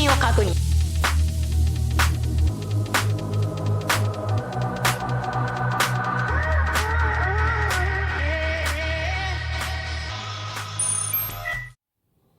信を確認。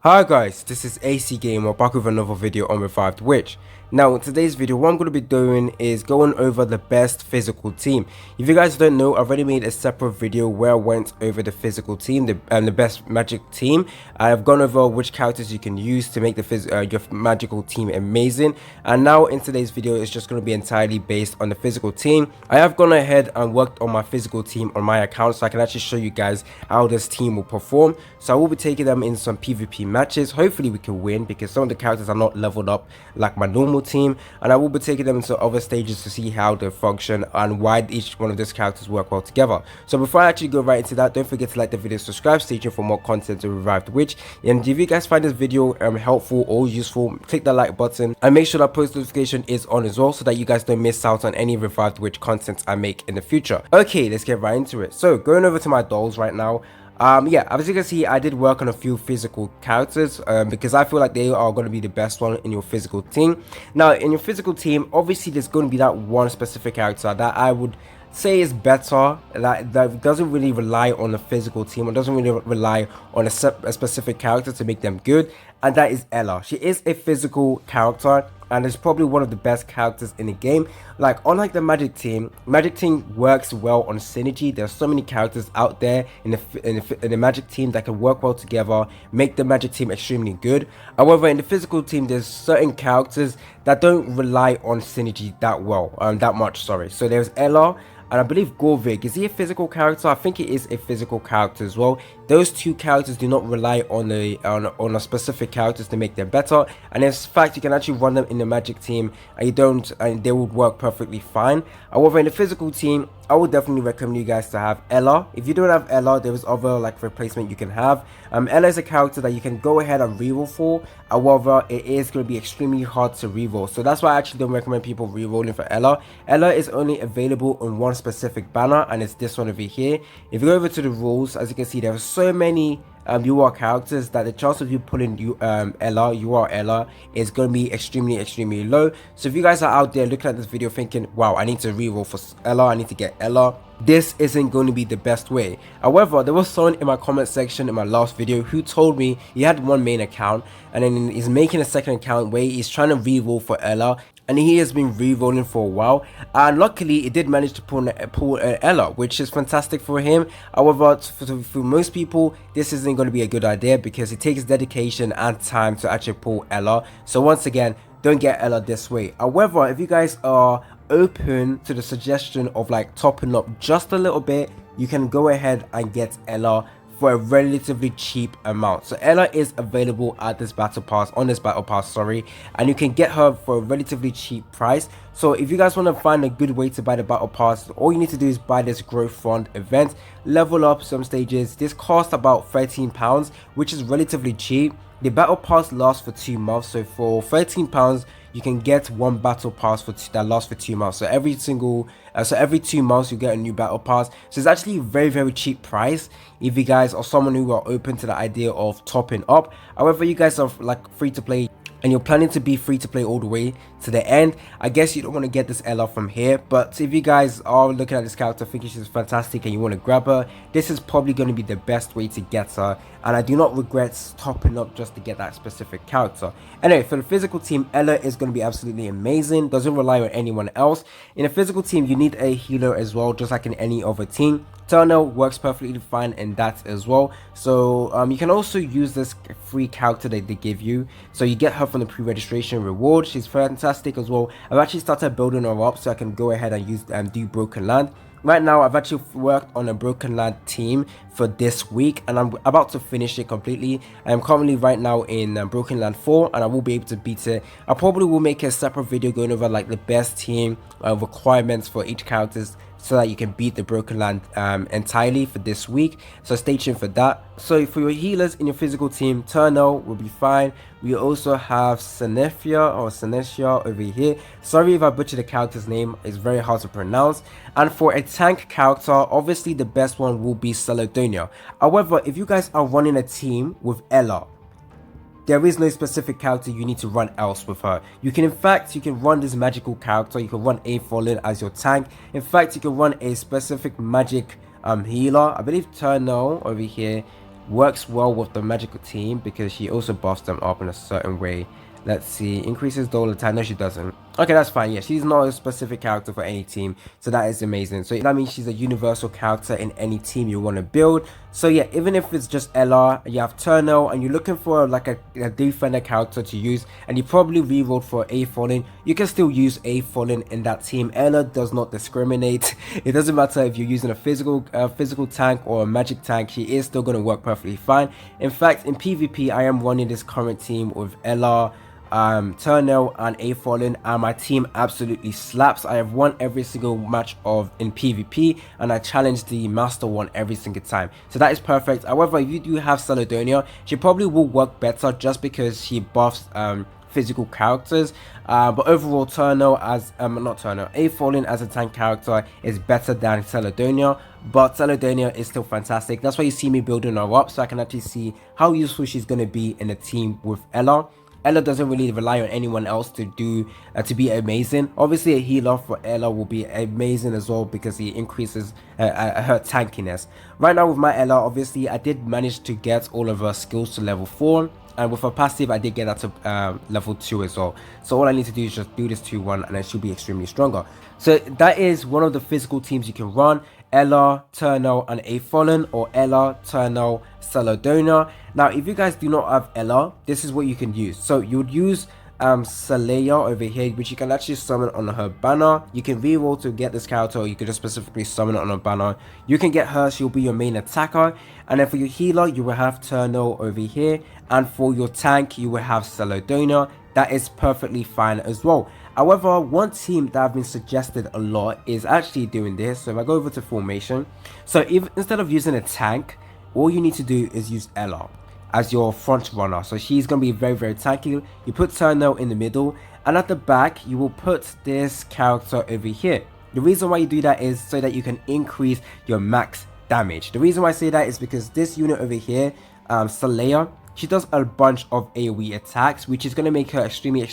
Hi guys, this is AC Gamer back with another video on Revived Witch. Now in today's video what I'm going to be doing is going over the best physical team. If you guys don't know, I've already made a separate video where I went over the physical team and the best magic team. I've gone over which characters you can use to make the your magical team amazing, and now in today's video it's just going to be entirely based on the physical team. I have gone ahead and worked on my physical team on my account so I can actually show you guys how this team will perform. So I will be taking them in some PvP matches. Hopefully we can win because some of the characters are not leveled up like my normal team, and I will be taking them into other stages to see how they function and why each one of those characters work well together. So before I actually go right into that, don't forget to like the video, subscribe, stay tuned for more content to Revive the Witch. And if you guys find this video helpful or useful, click that like button and make sure that post notification is on as well so that you guys don't miss out on any Revive the Witch content I make in the future. Okay, let's get right into it. So going over to my dolls right now. Yeah, as you can see, I did work on a few physical characters because I feel like they are going to be the best one in your physical team. Now in your physical team, obviously there's going to be that one specific character that I would say is better, that doesn't really rely on a physical team or doesn't really rely on a specific character to make them good, and that is Ela. She is a physical character and is probably one of the best characters in the game. Like unlike the magic team works well on synergy. There's so many characters out there in the magic team that can work well together, make the magic team extremely good. However, in the physical team there's certain characters that don't rely on synergy that much, sorry. So there's Ela, and I believe Gorvig. Is he a physical character? I think he is a physical character as well. Those two characters do not rely on a specific characters to make them better, and in fact you can actually run them in the magic team and they would work perfectly fine. However, in the physical team, I would definitely recommend you guys to have Ela. If you don't have Ela, there is other like replacement you can have. Ela is a character that you can go ahead and reroll for. However, it is going to be extremely hard to reroll, so that's why I actually don't recommend people rerolling for Ela. Ela is only available on one specific banner, and it's this one over here. If you go over to the rules, as you can see, there are so many UR characters that the chance of you pulling Ela is going to be extremely low. So if you guys are out there looking at this video thinking, wow, I need to reroll for Ela, I need to get Ela, this isn't going to be the best way. However, there was someone in my comment section in my last video who told me he had one main account and then he's making a second account where he's trying to reroll for Ela, and he has been re-rolling for a while, and luckily he did manage to pull Ela, which is fantastic for him. However, for most people this isn't going to be a good idea because it takes dedication and time to actually pull Ela. So once again, don't get Ela this way. However, if you guys are open to the suggestion of like topping up just a little bit, you can go ahead and get Ela for a relatively cheap amount. So Ela is available at this battle pass, and you can get her for a relatively cheap price. So if you guys want to find a good way to buy the battle pass, all you need to do is buy this growth fund event, level up some stages. This costs about £13, which is relatively cheap. The battle pass lasts for 2 months, so for £13 you can get one battle pass that lasts for 2 months. So every 2 months you get a new battle pass. So it's actually a very cheap price if you guys are someone who are open to the idea of topping up. However, you guys are like free to play and you're planning to be free to play all the way to the end, I guess you don't want to get this Ela from here. But if you guys are looking at this character thinking she's fantastic and you want to grab her, this is probably going to be the best way to get her, and I do not regret topping up just to get that specific character. Anyway, for the physical team, Ela is going to be absolutely amazing, doesn't rely on anyone else. In a physical team you need a healer as well, just like in any other team. Turner works perfectly fine in that as well. So you can also use this free character that they give you, so you get her from the pre-registration reward. She's fantastic as well. I've actually started building her up so I can go ahead and use do Broken Land. Right now I've actually worked on a Broken Land team for this week and I'm about to finish it completely. I am currently right now in Broken Land 4 and I will be able to beat it. I probably will make a separate video going over like the best team requirements for each characters so that you can beat the Broken Land entirely for this week. So stay tuned for that. So for your healers in your physical team, Turner will be fine. We also have Senecia over here. Sorry if I butchered the character's name, it's very hard to pronounce. And for a tank character, obviously the best one will be Celadonian. However, if you guys are running a team with Ela, there is no specific character you need to run else with her. You can, in fact, you can run this magical character. You can run a Fallen as your tank. In fact, you can run a specific magic healer. I believe Turnell over here works well with the magical team because she also buffs them up in a certain way. Let's see, increases double attack. No, she doesn't. Okay, that's fine. Yeah, she's not a specific character for any team, so that is amazing. So that means she's a universal character in any team you want to build. So yeah, even if it's just Ela, you have Turnell, and you're looking for like a defender character to use, and you probably rerolled for a Fallen, you can still use a Fallen in that team. Ela does not discriminate. It doesn't matter if you're using a physical tank or a magic tank. She is still going to work perfectly fine. In fact, in PvP, I am running this current team with Ela, Turnell and a Fallen, and my team absolutely slaps. I have won every single match in PvP, and I challenged the master one every single time, so that is perfect. However, if you do have Caledonia, she probably will work better just because she buffs physical characters, but overall Turnell as not Turnell, a Fallen as a tank character is better than Caledonia, but Caledonia is still fantastic. That's why you see me building her up, so I can actually see how useful she's going to be in a team with Ela. Ela doesn't really rely on anyone else to be amazing. Obviously, a healer for Ela will be amazing as well because he increases her tankiness. Right now with my Ela, obviously, I did manage to get all of her skills to level 4. And with her passive, I did get that to level 2 as well. So all I need to do is just do this 2-1 and I should be extremely stronger. So that is one of the physical teams you can run. Ela, Turnell, and a Fallen, or Ela, Turnell, Caledonia. Now, if you guys do not have Ela, this is what you can use. So you would use Salaya over here, which you can actually summon on her banner. You can reroll to get this character, or you can just specifically summon it on a banner. You can get her, she'll be your main attacker. And then for your healer, you will have Turnell over here. And for your tank, you will have Caledonia. That is perfectly fine as well. However, one team that I've been suggested a lot is actually doing this. So if I go over to formation, so if instead of using a tank, all you need to do is use Ela as your front runner. So she's going to be very tanky. You put Turnell in the middle, and at the back you will put this character over here. The reason why you do that is so that you can increase your max damage. The reason why I say that is because this unit over here, Salaya, she does a bunch of AoE attacks, which is going to make her extremely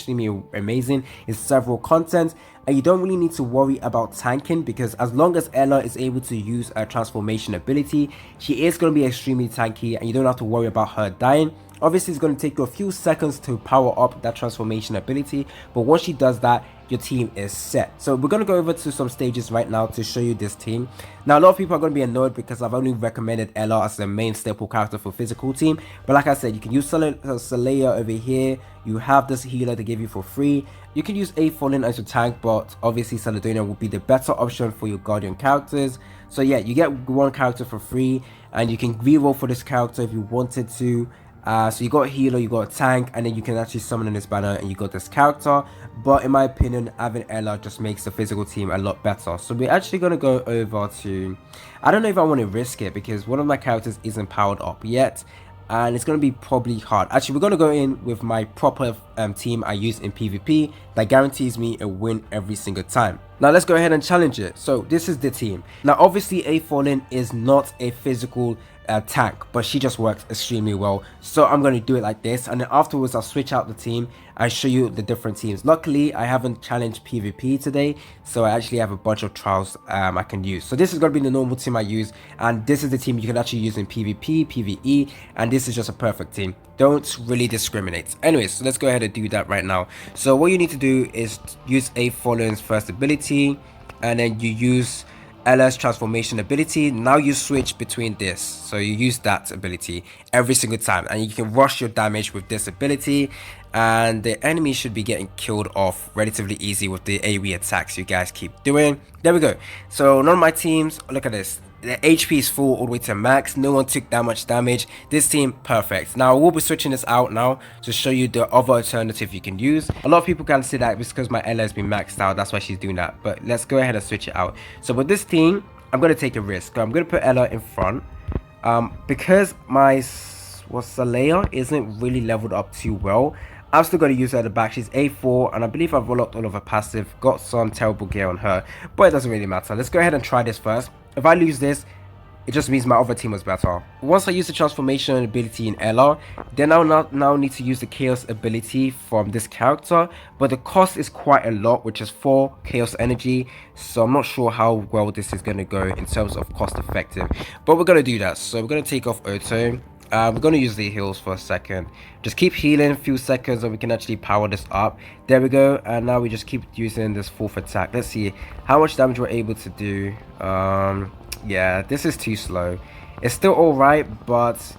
amazing in several contents. And you don't really need to worry about tanking, because as long as Ela is able to use a transformation ability, she is going to be extremely tanky and you don't have to worry about her dying. Obviously, it's going to take you a few seconds to power up that transformation ability, but once she does that, your team is set. So we're going to go over to some stages right now to show you this team. Now, a lot of people are going to be annoyed because I've only recommended Ela as the main staple character for physical team, but like I said, you can use Salaya over here. You have this healer to give you for free. You can use a Fallen as your tank, but obviously Caledonia will be the better option for your guardian characters. So yeah, you get one character for free, and you can reroll for this character if you wanted to. So you got a healer, you got a tank, and then you can actually summon in this banner and you got this character. But in my opinion, having Ela just makes the physical team a lot better. So we're actually going to go over to, I don't know if I want to risk it because one of my characters isn't powered up yet, and it's going to be probably hard. Actually, we're going to go in with my proper team I use in PvP that guarantees me a win every single time. Now let's go ahead and challenge it. So this is the team. Now obviously a Fallen is not a physical tank, but she just works extremely well, so I'm going to do it like this, and then afterwards I'll switch out the team and show you the different teams. Luckily, I haven't challenged PvP today, so I actually have a bunch of trials I can use. So this is going to be the normal team I use, and this is the team you can actually use in PvP, PvE, and this is just a perfect team. Don't really discriminate. Anyways, so let's go ahead and do that right now. So what you need to do is use a Fallen's first ability, and then you use Ela's transformation ability. Now you switch between this, so you use that ability every single time, and you can rush your damage with this ability, and the enemy should be getting killed off relatively easy with the AoE attacks you guys keep doing. There we go. So none of my teams, look at this, the HP is full all the way to max. No one took that much damage. This team, perfect. Now we'll be switching this out now to show you the other alternative you can use. A lot of people can say that it's because my Ela has been maxed out, that's why she's doing that, but let's go ahead and switch it out. So with this team, I'm going to take a risk. I'm going to put Ela in front because my Salaya isn't really leveled up too well. I'm still going to use her at the back. She's A4, and I believe I've rolled up all of her passive, got some terrible gear on her, but it doesn't really matter. Let's go ahead and try this first. If I lose this, it just means my other team was better. Once I use the transformation ability in Ela, then I'll now need to use the chaos ability from this character, but the cost is quite a lot, which is 4 chaos energy, so I'm not sure how well this is going to go in terms of cost effective, but we're going to do that. So we're going to take off auto. We're going to use the heals for a second. Just keep healing a few seconds and we can actually power this up. There we go. And now we just keep using this 4th attack. Let's see how much damage we're able to do. Yeah, this is too slow. It's still alright, but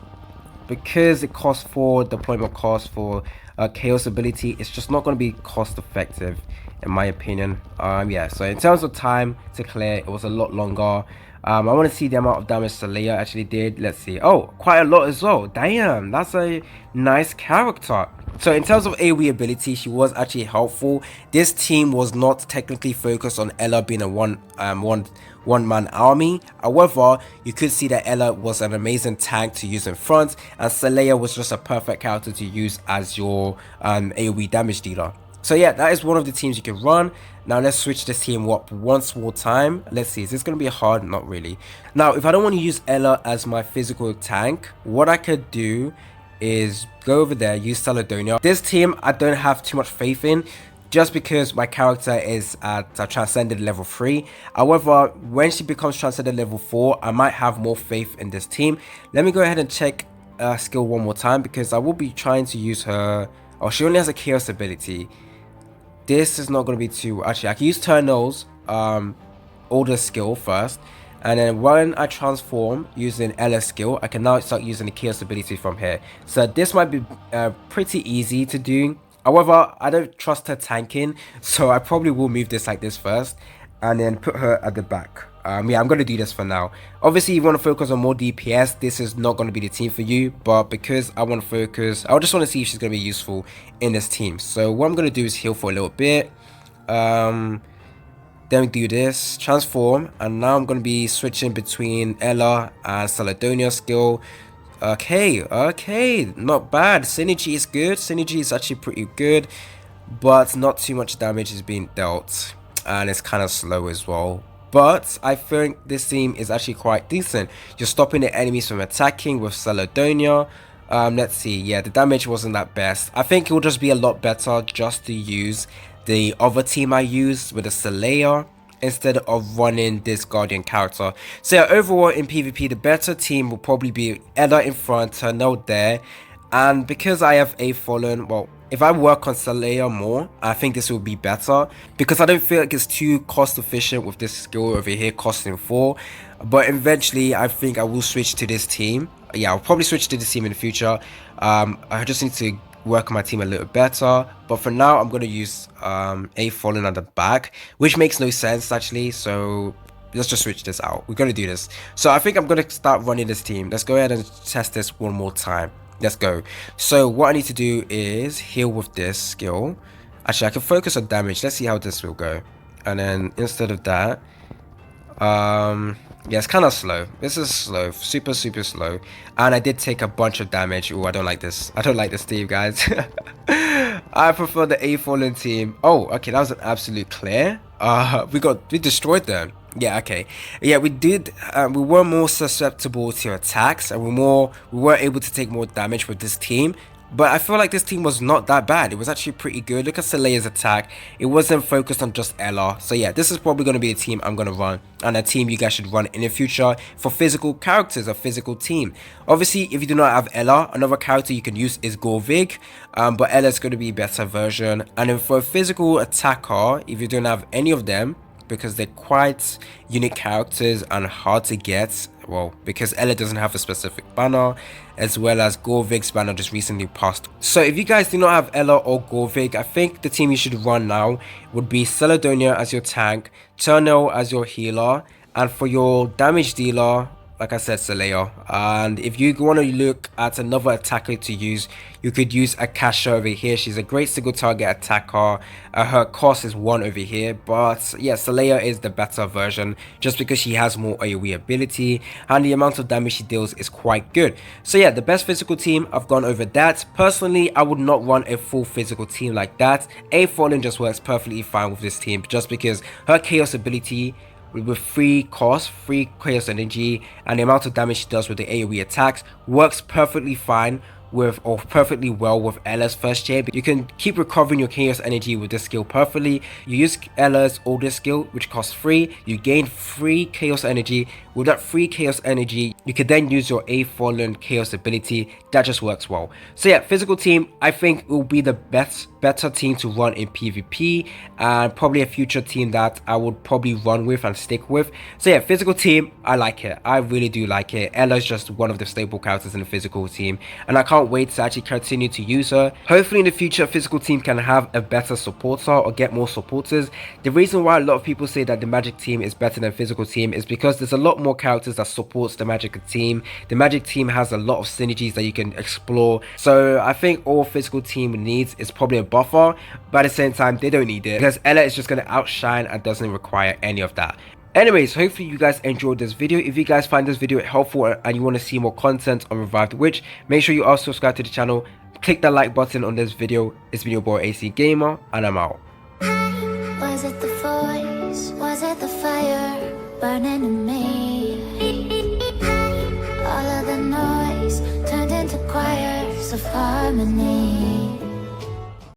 because it costs 4 deployment cost for chaos ability, it's just not going to be cost effective in my opinion. Yeah, so in terms of time to clear, it was a lot longer. I want to see the amount of damage Saleya actually did. Let's see. Oh, quite a lot as well. Damn, that's a nice character. So in terms of AoE ability, she was actually helpful. This team was not technically focused on Ela being a one-man army. However, you could see that Ela was an amazing tank to use in front, and Saleya was just a perfect character to use as your AoE damage dealer. So yeah, that is one of the teams you can run. Now let's switch this team up once more time. Let's see, is this going to be hard? Not really. Now, if I don't want to use Ela as my physical tank, what I could do is go over there, use Caledonia. This team, I don't have too much faith in, just because my character is at Transcended level 3. However, when she becomes Transcended level 4, I might have more faith in this team. Let me go ahead and check skill one more time, because I will be trying to use her. Oh, she only has a chaos ability. This is not going to be too... Actually, I can use Turnell's older skill first. And then when I transform using Ela's skill, I can now start using the chaos ability from here. So this might be pretty easy to do. However, I don't trust her tanking. So I probably will move this like this first. And then put her at the back. Yeah, I'm going to do this for now. Obviously, if you want to focus on more DPS, this is not going to be the team for you. But because I want to focus, I just want to see if she's going to be useful in this team. So what I'm going to do is heal for a little bit. Then we do this, transform. And now I'm going to be switching between Ela and Caledonia skill. Okay, not bad. Synergy is good. Synergy is actually pretty good. But not too much damage is being dealt. And it's kind of slow as well. But I think this team is actually quite decent. You're stopping the enemies from attacking with Caledonia. Let's see. Yeah, the damage wasn't that best. I think it will just be a lot better just to use the other team I used with the Saleya instead of running this Guardian character. So yeah, overall in PvP, the better team will probably be Ela in front, Turnell there. And because I have a Fallen, well, if I work on Saleya more, I think this will be better, because I don't feel like it's too cost efficient with this skill over here costing 4. But eventually I think I will switch to this team. Yeah, I'll probably switch to this team in the future. I just need to work on my team a little better, but for now I'm going to use a Fallen at the back, which makes no sense actually. So let's just switch this out. We're going to do this. So I think I'm going to start running this team. Let's go ahead and test this one more time. Let's go. So what I need to do is heal with this skill. Actually, I can focus on damage. Let's see how this will go. And then instead of that, yeah, it's kind of slow. This is slow, super slow. And I did take a bunch of damage. Oh, I don't like this. I don't like this team, guys. I prefer the A Fallen team. Oh, okay, that was an absolute clear. We destroyed them. Yeah, okay. Yeah, we did. We were more susceptible to attacks, and we were able to take more damage with this team. But I feel like this team was not that bad. It was actually pretty good. Look at Saleya's attack. It wasn't focused on just Ela. So yeah, this is probably going to be a team I'm going to run, and a team you guys should run in the future for physical characters, a physical team. Obviously, if you do not have Ela, another character you can use is Gorvig. But Ela's going to be a better version. And then for a physical attacker, if you don't have any of them, because they're quite unique characters and hard to get, well, because Ela doesn't have a specific banner, as well as Gorvig's banner just recently passed. So if you guys do not have Ela or Gorvig, I think the team you should run now would be Caledonia as your tank, Turnell as your healer, and for your damage dealer, like I said, Saleya. And if you want to look at another attacker to use, you could use Akasha over here. She's a great single target attacker. Her cost is 1 over here, but yeah, Saleya is the better version just because she has more AoE ability and the amount of damage she deals is quite good. So yeah, the best physical team, I've gone over that. Personally, I would not run a full physical team like that. A Fallen just works perfectly fine with this team just because her chaos ability with free cost, free chaos energy, and the amount of damage she does with the AoE attacks works perfectly fine with, or perfectly well with Ella's first chain. You can keep recovering your chaos energy with this skill perfectly. You use Ella's older skill, which costs free. You gain free chaos energy. With that free chaos energy, you can then use your A Fallen chaos ability. That just works well. So yeah, physical team, I think it will be the better team to run in PvP, and probably a future team that I would probably run with and stick with. So yeah, physical team, I like it. I really do like it. Ella's just one of the staple characters in the physical team, and I can't wait to actually continue to use her. Hopefully in the future, physical team can have a better supporter or get more supporters. The reason why a lot of people say that the magic team is better than physical team is because there's a lot more characters that supports the magic team. The magic team has a lot of synergies that you can explore. So I think all physical team needs is probably a buffer, but at the same time they don't need it because Ella is just going to outshine and doesn't require any of that. Anyways, hopefully you guys enjoyed this video. If you guys find this video helpful and you want to see more content on Revived Witch, make sure you also subscribe to the channel. Click the like button on this video. It's been your boy AC Gamer, and I'm out. Was it the voice? Was it the fire burning in me? All of the noise turned into choirs of harmony.